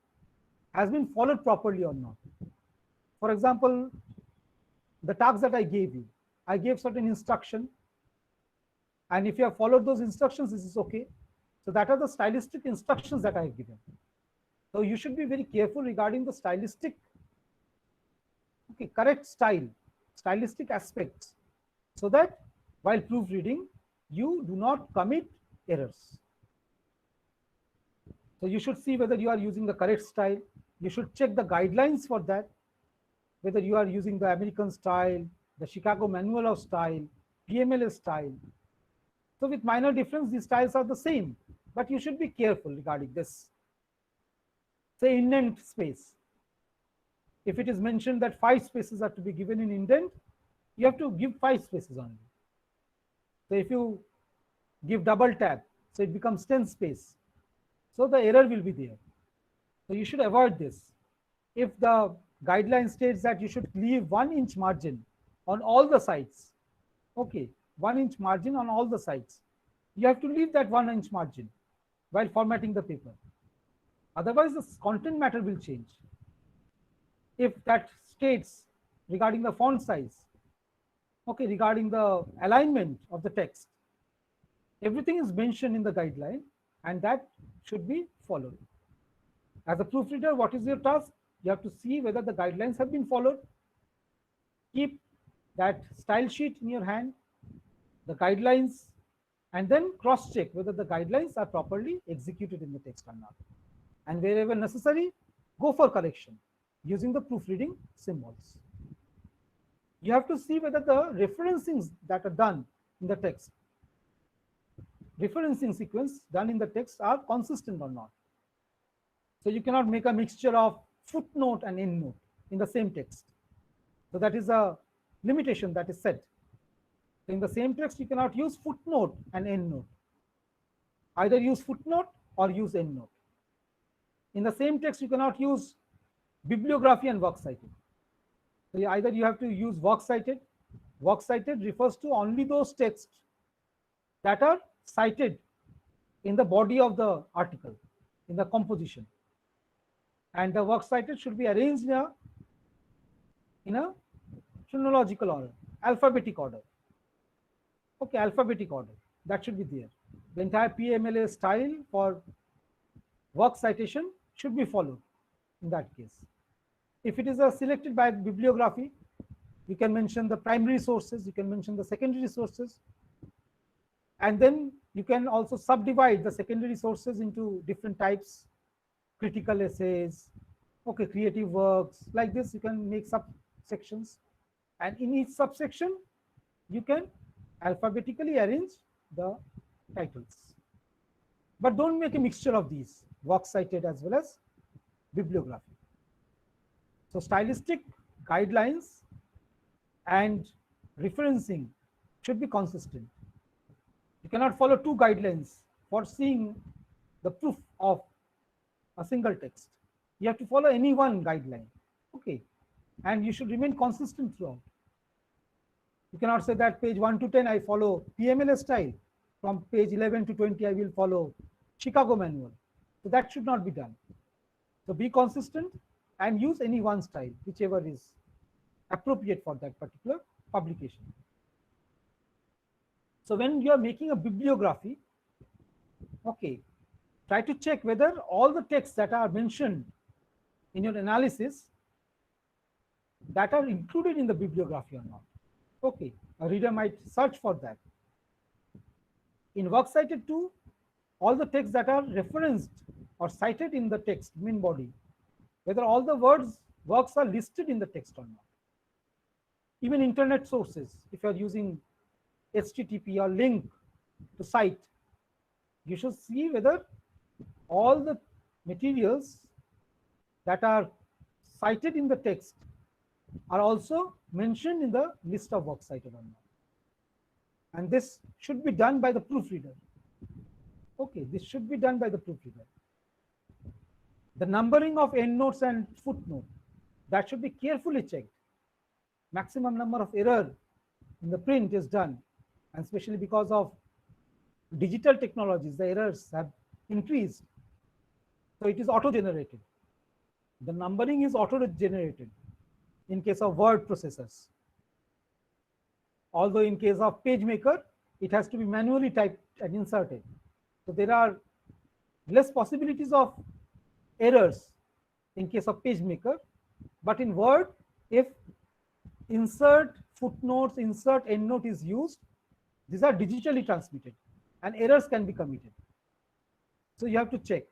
has been followed properly or not. For example, the tasks that I gave you, I gave certain instruction, and if you have followed those instructions, this is okay. So that are the stylistic instructions that I have given. So you should be very careful regarding the stylistic, okay, correct style stylistic aspects so that while proofreading, you do not commit errors. So you should see whether you are using the correct style. You should check the guidelines for that, whether you are using the American style, the Chicago Manual of Style, PMLA style. So with minor difference, these styles are the same, but you should be careful regarding this. Say indent space. If it is mentioned that 5 spaces are to be given in indent, you have to give 5 spaces only. So if you give double tap, so it becomes 10 space. So the error will be there. So you should avoid this. If the guideline states that you should leave 1 inch margin on all the sides, okay, 1 inch margin on all the sides, you have to leave that 1 inch margin while formatting the paper. Otherwise, the content matter will change. If that states regarding the font size, okay, regarding the alignment of the text, everything is mentioned in the guideline and that should be followed. As a proofreader, what is your task? You have to see whether the guidelines have been followed. Keep that style sheet in your hand, the guidelines, and then cross-check whether the guidelines are properly executed in the text or not. And wherever necessary, go for correction using the proofreading symbols. You have to see whether the referencings that are done in the text, referencing sequence done in the text are consistent or not. So you cannot make a mixture of footnote and endnote in the same text. So that is a limitation that is set. In the same text, you cannot use footnote and endnote. Either use footnote or use endnote. In the same text, you cannot use bibliography and works cited. So either you have to use works cited. Works cited refers to only those texts that are cited in the body of the article, in the composition. And the works cited should be arranged in a chronological order, alphabetic order. Okay, alphabetic order, that should be there. The entire PMLA style for work citation should be followed in that case. If it is a selected by bibliography, you can mention the primary sources, you can mention the secondary sources, and then you can also subdivide the secondary sources into different types, critical essays, okay, creative works, like this. You can make subsections, and in each subsection, you can alphabetically arrange the titles. But don't make a mixture of these, works cited as well as bibliography. So stylistic guidelines and referencing should be consistent. You cannot follow 2 guidelines for seeing the proof of a single text. You have to follow any one guideline, okay, and you should remain consistent throughout. You cannot say that page 1 to 10 I follow PMLA style, from page 11 to 20 I will follow Chicago Manual. So that should not be done. So be consistent and use any one style, whichever is appropriate for that particular publication. So when you are making a bibliography, okay, try to check whether all the texts that are mentioned in your analysis that are included in the bibliography or not. Okay, a reader might search for that. In works cited too, all the texts that are referenced or cited in the text main body, whether all the works are listed in the text or not. Even internet sources, if you are using HTTP or link to cite, you should see whether all the materials that are cited in the text are also mentioned in the list of works cited or not. And this should be done by the proofreader. Okay, this should be done by the proofreader. The numbering of endnotes and footnote, that should be carefully checked. Maximum number of error in the print is done, and especially because of digital technologies, the errors have increased. So it is auto-generated. The numbering is auto-generated in case of word processors. Although in case of PageMaker, it has to be manually typed and inserted. So there are less possibilities of errors in case of PageMaker, but in Word, if insert footnotes, insert endnote is used, these are digitally transmitted and errors can be committed. So you have to check.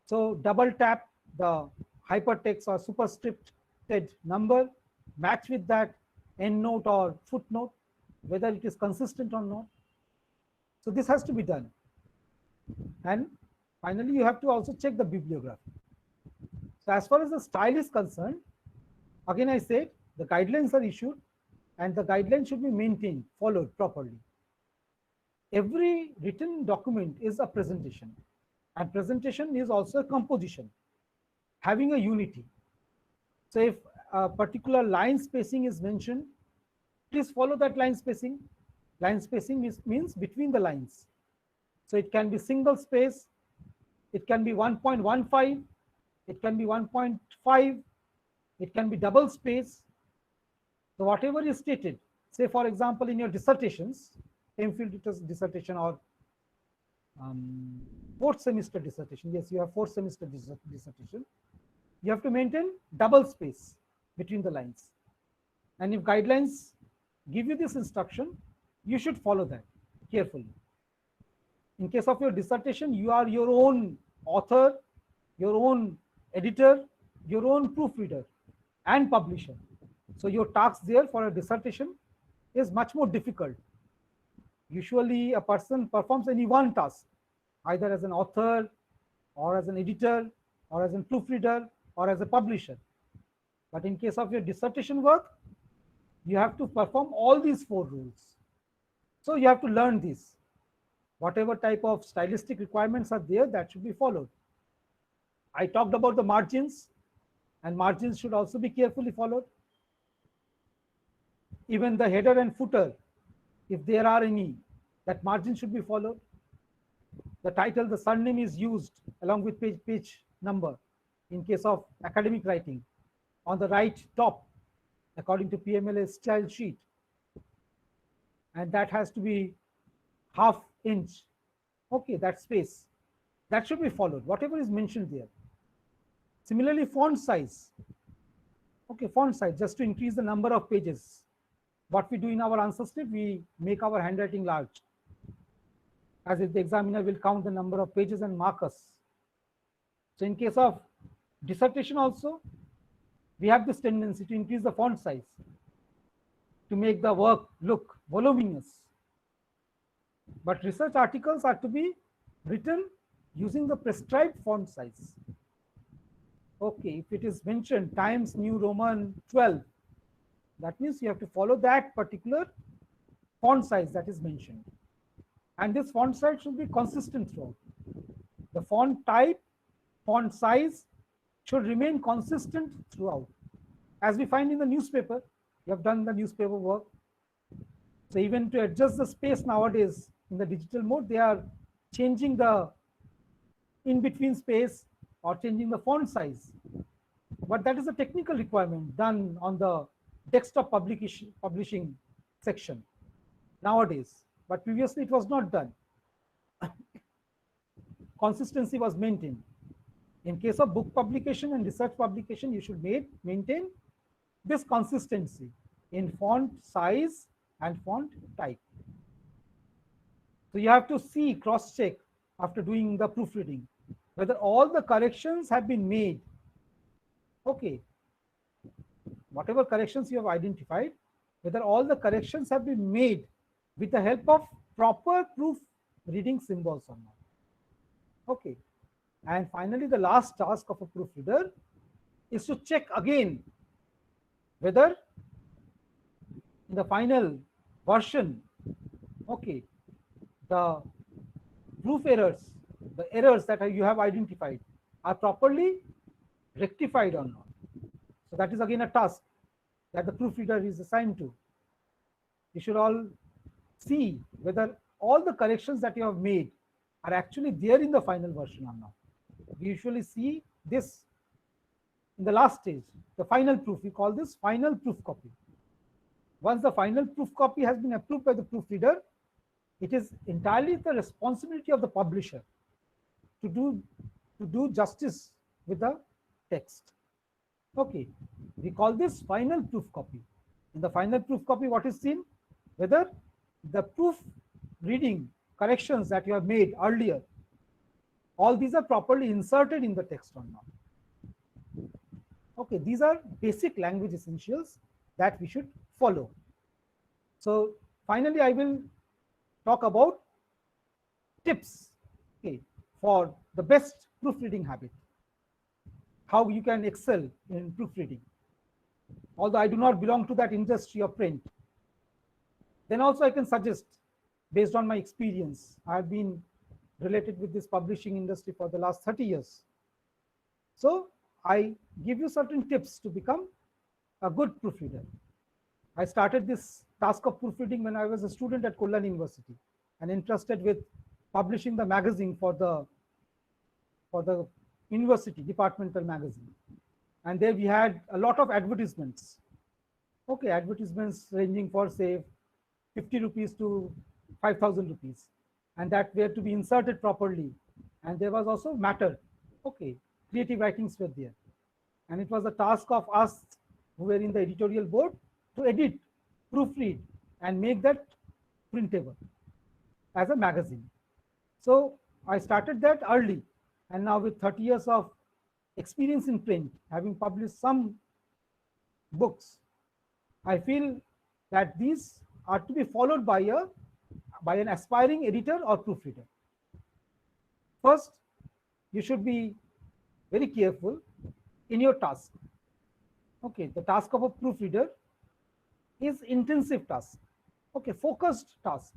So double tap the hypertext or superscripted number, match with that endnote or footnote, whether it is consistent or not. So this has to be done. And finally, you have to also check the bibliography. So as far as the style is concerned, again I said the guidelines are issued and the guidelines should be maintained, followed properly. Every written document is a presentation, and presentation is also a composition, having a unity. So if a particular line spacing is mentioned, please follow that line spacing. Line spacing means between the lines. So it can be single space, it can be 1.15, it can be 1.5, it can be double space. So whatever is stated, say for example in your dissertations, MPhil dissertation or fourth semester dissertation, yes, you have fourth semester dissertation, you have to maintain double space between the lines. And if guidelines give you this instruction, you should follow that carefully. In case of your dissertation, you are your own author, your own editor, your own proofreader and publisher. So your task there for a dissertation is much more difficult. Usually a person performs any one task, either as an author or as an editor or as a proofreader or as a publisher. But in case of your dissertation work, you have to perform all these four roles. So you have to learn this. Whatever type of stylistic requirements are there, that should be followed. I talked about the margins, and margins should also be carefully followed. Even the header and footer, if there are any, that margin should be followed. The title, the surname is used along with page number in case of academic writing on the right top according to PMLA style sheet, and that has to be ½ inch. Okay, that space, that should be followed, whatever is mentioned there. Similarly, font size. Okay, font size, just to increase the number of pages. What we do in our answer script, we make our handwriting large, as if the examiner will count the number of pages and mark us. So in case of dissertation also, we have this tendency to increase the font size to make the work look voluminous. But research articles are to be written using the prescribed font size. Okay, if it is mentioned Times New Roman 12, that means you have to follow that particular font size that is mentioned. And this font size should be consistent throughout. The font type, font size should remain consistent throughout. As we find in the newspaper, you have done the newspaper work. So even to adjust the space nowadays in the digital mode, they are changing the in-between space or changing the font size. But that is a technical requirement done on the desktop publishing section nowadays. But previously it was not done. Consistency was maintained. In case of book publication and research publication, you should maintain this consistency in font size and font type. So you have to see, cross-check after doing the proofreading, whether all the corrections have been made. Okay, whatever corrections you have identified, whether all the corrections have been made with the help of proper proofreading symbols or not. Okay, and finally the last task of a proofreader is to check again whether in the final version, okay, the proof errors, the errors that you have identified are properly rectified or not. So that is again a task that the proofreader is assigned to. You should all see whether all the corrections that you have made are actually there in the final version or not. We usually see this in the last stage, the final proof. We call this final proof copy. Once the final proof copy has been approved by the proofreader, it is entirely the responsibility of the publisher to do justice with the text. Okay, we call this final proof copy. In the final proof copy, what is seen? Whether the proof reading corrections that you have made earlier, all these are properly inserted in the text or not. Okay, these are basic language essentials that we should follow. So finally, I will talk about tips, okay, for the best proofreading habit, how you can excel in proofreading. Although I do not belong to that industry of print, then also I can suggest, based on my experience, I have been related with this publishing industry for the last 30 years. So I give you certain tips to become a good proofreader. I started this task of proofreading when I was a student at Kollam University and interested with publishing the magazine for the university departmental magazine. And there we had a lot of advertisements. Okay, advertisements ranging for say 50 rupees to 5,000 rupees, and that were to be inserted properly. And there was also matter. Okay, creative writings were there. And it was a task of us who were in the editorial board to edit, proofread, and make that printable as a magazine. So I started that early. And now with 30 years of experience in print, having published some books, I feel that these are to be followed by an aspiring editor or proofreader. First, you should be very careful in your task. Okay, the task of a proofreader is intensive task. Okay, focused task.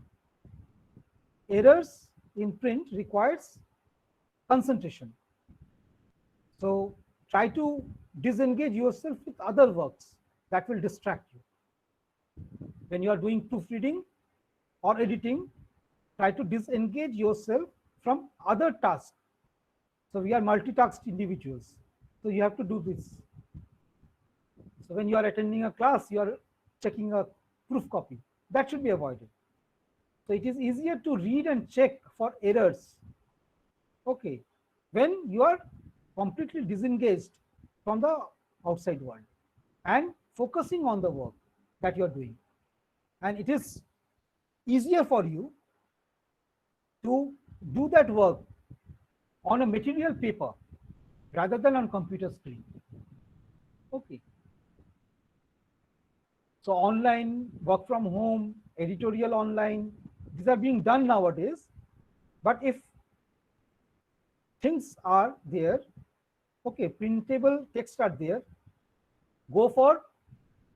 Errors in print requires concentration. So try to disengage yourself with other works that will distract you. When you are doing proofreading or editing, try to disengage yourself from other tasks. So we are multitasked individuals. So you have to do this. So when you are attending a class, you are checking a proof copy. That should be avoided. So it is easier to read and check for errors. Okay, when you are completely disengaged from the outside world and focusing on the work that you are doing. And it is easier for you to do that work on a material paper rather than on computer screen. Okay. So online, work from home, editorial online, these are being done nowadays. But if things are there, okay, printable text are there, go for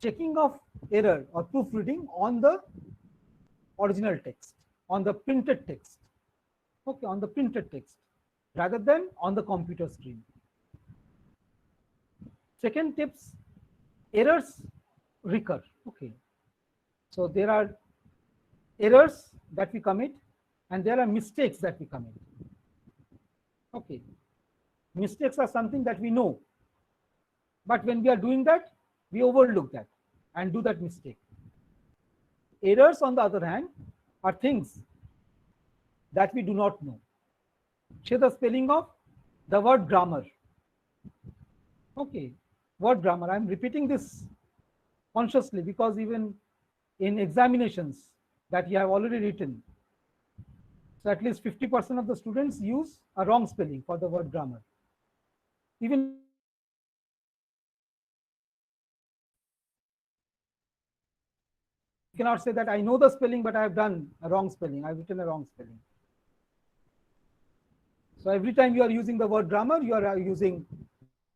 checking of error or proofreading on the original text, on the printed text. Okay, on the printed text rather than on the computer screen. Second tips, errors recur. Okay, so there are errors that we commit and there are mistakes that we commit. Okay, mistakes are something that we know, but when we are doing that, we overlook that and do that mistake. Errors, on the other hand, are things that we do not know. Say the spelling of the word grammar. Okay, word grammar. I'm repeating this consciously because even in examinations that you have already written, so at least 50% of the students use a wrong spelling for the word grammar. Even you cannot say that I know the spelling, but I have done a wrong spelling. I've written a wrong spelling. So every time you are using the word grammar, you are using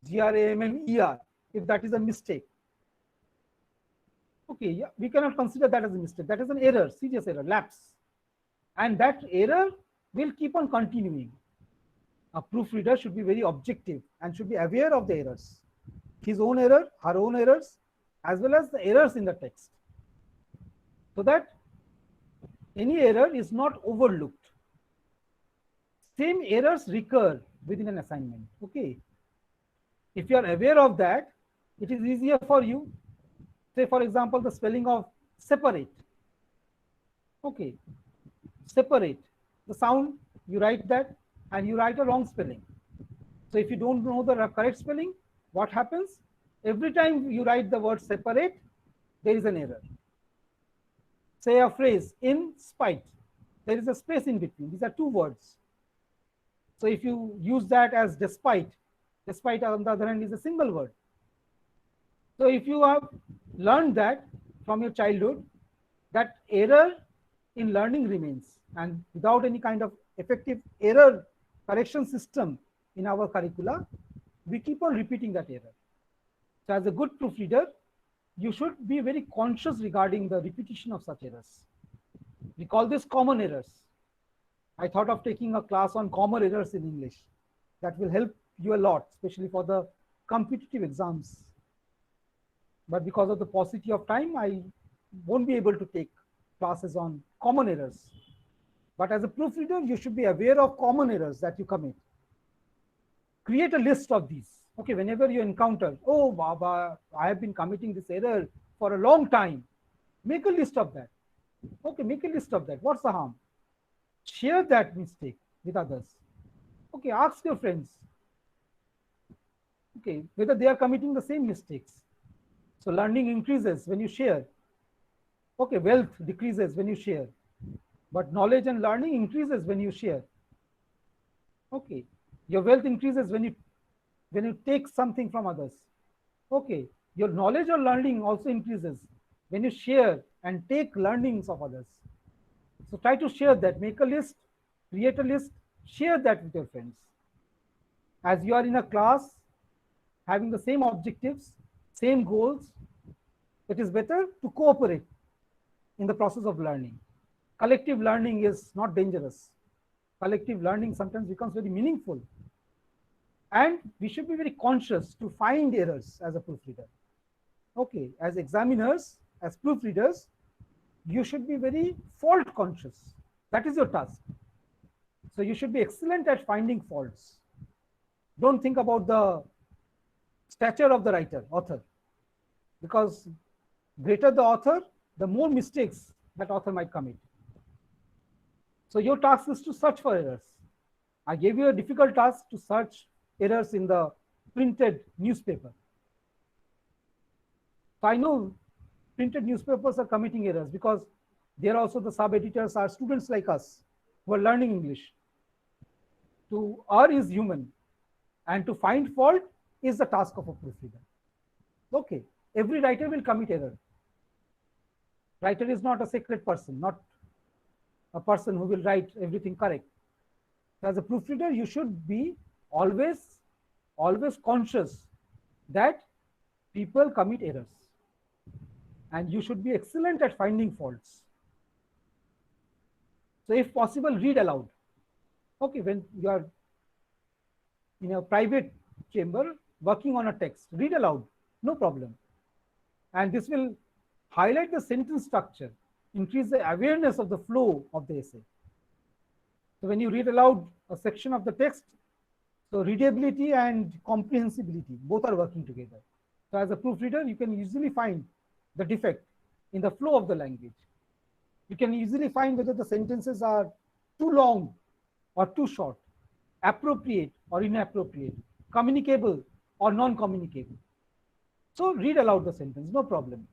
GRAMMER, if that is a mistake. Okay, yeah, we cannot consider that as a mistake. That is an error, serious error, lapse. And that error will keep on continuing. A proofreader should be very objective and should be aware of the errors. His own error, her own errors, as well as the errors in the text. So that any error is not overlooked. Same errors recur within an assignment. Okay. If you are aware of that, it is easier for you. Say, for example, the spelling of separate. Okay. Separate. The sound, you write that and you write a wrong spelling. So if you don't know the correct spelling, what happens? Every time you write the word separate, there is an error. Say a phrase, in spite, there is a space in between. These are two words. So if you use that as despite, despite on the other hand is a single word. So if you have learned that from your childhood, that error in learning remains, and without any kind of effective error correction system in our curricula, we keep on repeating that error. So as a good proofreader, you should be very conscious regarding the repetition of such errors. We call this common errors. I thought of taking a class on common errors in English. That will help you a lot, especially for the competitive exams. But because of the paucity of time, I won't be able to take classes on common errors. But as a proofreader, you should be aware of common errors that you commit. Create a list of these. Okay, whenever you encounter, oh, Baba, I have been committing this error for a long time. Make a list of that. Okay, make a list of that. What's the harm? Share that mistake with others. Okay, ask your friends. Okay, whether they are committing the same mistakes. So learning increases when you share. Okay, wealth decreases when you share, but knowledge and learning increases when you share. Okay, your wealth increases when you take something from others. Okay, your knowledge or learning also increases when you share and take learnings of others. So try to share that, make a list, create a list, share that with your friends. As you are in a class having the same objectives, same goals, it is better to cooperate in the process of learning. Collective learning is not dangerous. Collective learning sometimes becomes very meaningful. And we should be very conscious to find errors as a proofreader. Okay, as examiners, as proofreaders, you should be very fault conscious. That is your task. So you should be excellent at finding faults. Don't think about the stature of the writer, author, because greater the author, the more mistakes that author might commit. So your task is to search for errors. I gave you a difficult task to search errors in the printed newspaper. So I know printed newspapers are committing errors because there also the sub-editors are students like us who are learning English. To err is human, and to find fault is the task of a proofreader. Okay, every writer will commit error. Writer is not a sacred person, not a person who will write everything correct. So as a proofreader, you should be always conscious that people commit errors, and you should be excellent at finding faults. So if possible, read aloud. Okay, when you are in a private chamber working on a text, read aloud, no problem. And this will highlight the sentence structure, increase the awareness of the flow of the essay. So when you read aloud a section of the text, so readability and comprehensibility both are working together. So as a proofreader, you can easily find the defect in the flow of the language. You can easily find whether the sentences are too long or too short, appropriate or inappropriate, communicable or non-communicable. So read aloud the sentence, no problem.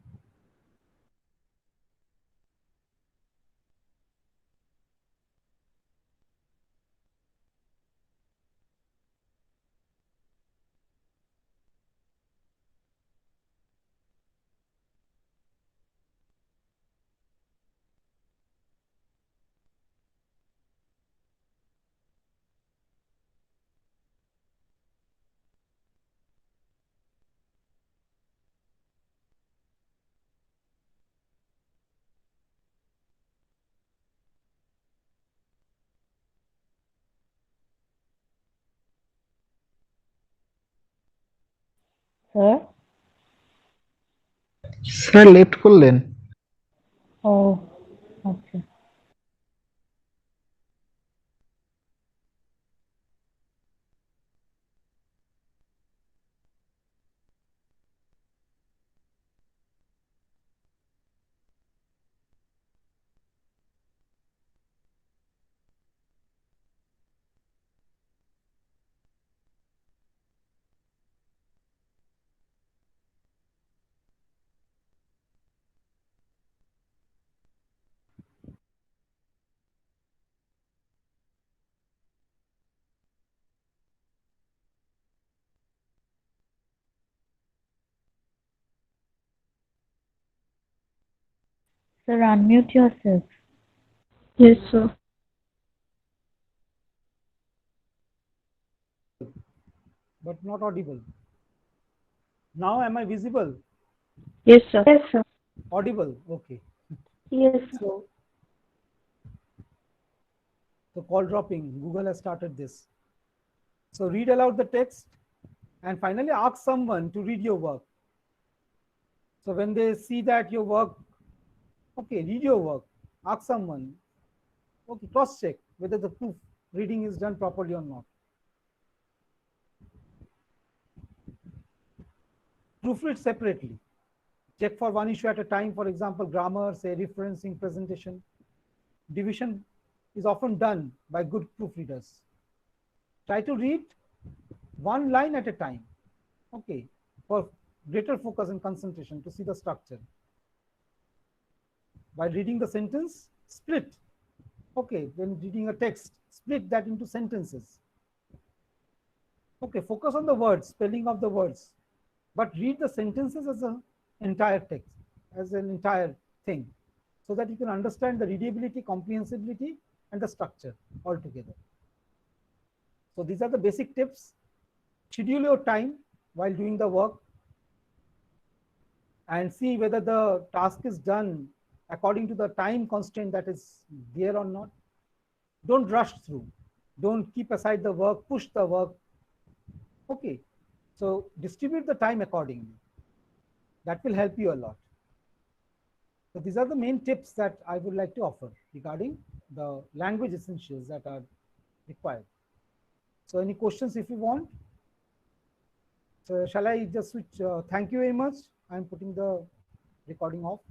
হ্যাঁ sir left করলেন ও আচ্ছা Sir, unmute yourself. Yes, sir. but not audible. Now am I visible? Yes, sir. Yes, sir. Audible? Okay. Yes, sir. So call dropping, Google has started this. So read aloud the text and finally ask someone to read your work. So when they see that your work, okay, read your work, ask someone, okay, cross check whether the proof reading is done properly or not. Proofread separately. Check for one issue at a time, for example, grammar, say referencing, presentation. Division is often done by good proofreaders. Try to read one line at a time, okay, for greater focus and concentration to see the structure. By reading the sentence, split. Okay, when reading a text, split that into sentences. Okay, focus on the words, spelling of the words, but read the sentences as an entire text, as an entire thing, so that you can understand the readability, comprehensibility, and the structure altogether. So these are the basic tips. Schedule your time while doing the work and see whether the task is done according to the time constraint that is there or not. Don't rush through. Don't keep aside the work, push the work. Okay, so distribute the time accordingly. That will help you a lot. So these are the main tips that I would like to offer regarding the language essentials that are required. So any questions if you want? So shall I just switch? Thank you very much. I'm putting the recording off.